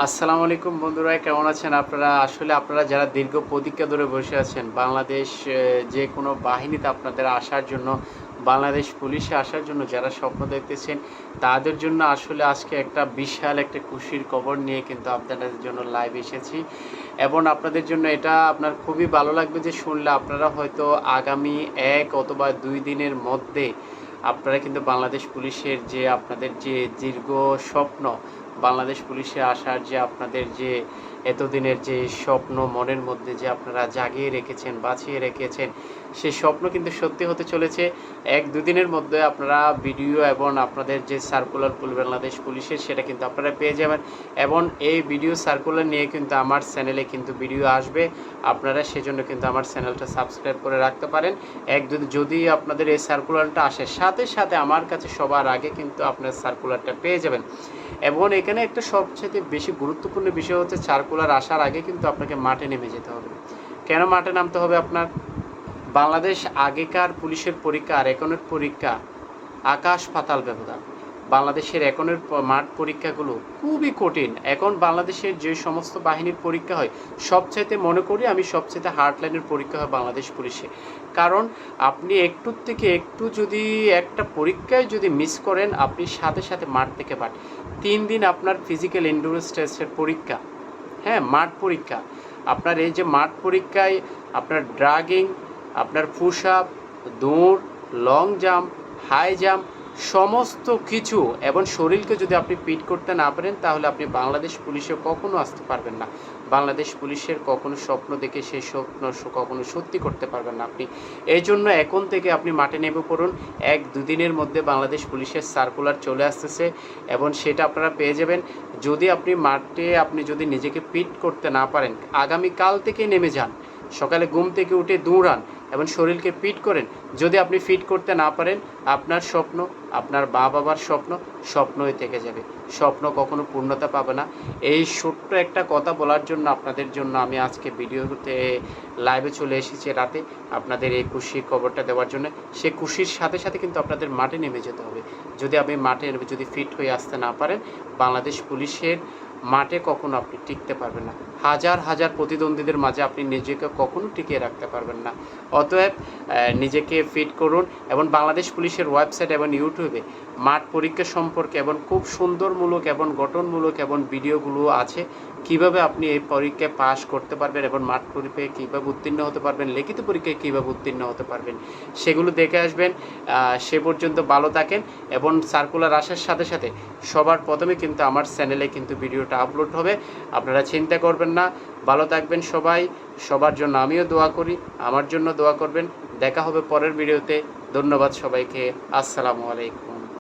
আসসালামু আলাইকুম বন্ধুরা, কেমন আছেন আপনারা? আসলে আপনারা যারা দীর্ঘ প্রতীক্ষা ধরে বসে আছেন বাংলাদেশ যে কোনো বাহিনীতে আপনাদের আসার জন্য, বাংলাদেশ পুলিশে আসার জন্য যারা স্বপ্ন দেখতেছেন, তাদের জন্য আসলে আজকে একটা বিশাল একটা খুশির খবর নিয়ে কিন্তু আপনাদের জন্য লাইভ এসেছি। এবং আপনাদের জন্য এটা আপনার খুবই ভালো লাগবে যে শুনলে আপনারা হয়তো আগামী 1 অথবা 2 দিনের মধ্যে আপনারা কিন্তু বাংলাদেশ পুলিশের যে আপনাদের যে দীর্ঘ স্বপ্ন, বাংলাদেশ পুলিশে আসার যে আপনাদের যে এতদিনের যে স্বপ্ন মনের মধ্যে যে আপনারা জাগিয়ে রেখেছেন, বাঁচিয়ে রেখেছেন, সেই স্বপ্ন কিন্তু সত্যি হতে চলেছে। 1-2 দিনের মধ্যে আপনারা ভিডিও এবং আপনাদের যে সার্কুলার বাংলাদেশ পুলিশের সেটা কিন্তু আপনারা পেয়ে যাবেন। এবং এই ভিডিও সার্কুলার নিয়ে কিন্তু আমার চ্যানেলে কিন্তু ভিডিও আসবে, আপনারা সেজন্য কিন্তু আমার চ্যানেলটা সাবস্ক্রাইব করে রাখতে পারেন। যদি আপনাদের এই সার্কুলারটা আসে, সাথে সাথে আমার কাছে সবার আগে কিন্তু আপনার সার্কুলারটা পেয়ে যাবেন। এবং এখানে একটা সবচেয়ে বেশি গুরুত্বপূর্ণ বিষয় হচ্ছে, সার্কুলার আসার আগে কিন্তু আপনাকে মাঠে নেমে যেতে হবে। কেন মাঠে নামতে হবে আপনার? বাংলাদেশ আগেকার পুলিশের পরীক্ষা আর এখনের পরীক্ষা আকাশ পাতাল ব্যবধান। বাংলাদেশের এখনের মাঠ পরীক্ষাগুলো খুবই কঠিন। এখন বাংলাদেশের যে সমস্ত বাহিনীর পরীক্ষা হয়, সবচাইতে মনে করি আমি সবচাইতে হার্ডলাইনের পরীক্ষা হয় বাংলাদেশ পুলিশে। কারণ আপনি একটুর থেকে একটু যদি একটা পরীক্ষায় যদি মিস করেন, আপনি সাথে সাথে মাঠ থেকে বাট 3 দিন আপনার ফিজিক্যাল এন্ডুরেন্স টেস্টের পরীক্ষা, হ্যাঁ মাঠ পরীক্ষা। আপনার এই যে মাঠ পরীক্ষায় আপনার ড্রাগিং, আপনার পুশ আপ, দৌড়, লং জাম্প, হাই জাম্প, সমস্ত কিছু এবং শরীরকে যদি আপনি ফিট করতে না পারেন, তাহলে আপনি বাংলাদেশ পুলিশে কখনো আসতে পারবেন না। বাংলাদেশ পুলিশের কখনো স্বপ্ন দেখে সেই স্বপ্ন কখনো সত্যি করতে পারবেন না আপনি। এই জন্য এখন থেকে আপনি মাঠে নেমে পড়ুন। 1-2 দিনের মধ্যে বাংলাদেশ পুলিশের সার্কুলার চলে আসতেছে এবং সেটা আপনারা পেয়ে যাবেন। যদি আপনি মাঠে যদি নিজেকে ফিট করতে না পারেন, আগামীকাল থেকে নেমে যান। সকালে ঘুম থেকে উঠে দৌড়ান এবং শরীরকে ফিট করেন। যদি আপনি ফিট করতে না পারেন, আপনার স্বপ্ন, আপনার বাবার স্বপ্নই থেকে যাবে। স্বপ্ন কখনো পূর্ণতা পাবে না। এই ছোট্ট একটা কথা বলার জন্য আপনাদের জন্য আমি আজকে ভিডিওতে লাইভে চলে এসেছি রাতে, আপনাদের এই খুশির খবরটা দেওয়ার জন্য। সে খুশির সাথে সাথে কিন্তু আপনাদের মাঠে নেমে যেতে হবে। যদি আপনি মাঠে যদি ফিট হয়ে আসতে না পারেন, বাংলাদেশ পুলিশের মাঠে কখনো আপনি টিকতে পারবেন না। হাজার হাজার প্রতিদ্বন্দ্বীদের মাঝে আপনি নিজেকে কখনো টিকিয়ে রাখতে পারবেন না। অতএব নিজেকে ফিট করুন এবং বাংলাদেশ পুলিশের ওয়েবসাইট এবং ইউটিউবে মাঠ পরীক্ষা সম্পর্কে এবং খুব সুন্দরমূলক এবং গঠনমূলক এবং ভিডিওগুলো আছে, কিভাবে আপনি এই পরীক্ষায় পাস করতে পারবেন এবং মাঠ পরীক্ষায় কীভাবে উত্তীর্ণ হতে পারবেন, লিখিত পরীক্ষায় কীভাবে উত্তীর্ণ হতে পারবেন, সেগুলো দেখে আসবেন। সে পর্যন্ত ভালো থাকেন। এবং সার্কুলার আসার সাথে সাথে সবার প্রথমে কিন্তু আমার চ্যানেলে কিন্তু ভিডিওটা আপলোড হবে, আপনারা চিন্তা করবেন না। ভালো থাকবেন সবাই। সবার জন্য আমিও দোয়া করি, আমার জন্য দোয়া করবেন। দেখা হবে পরের ভিডিওতে। ধন্যবাদ সবাইকে। আসসালামু আলাইকুম।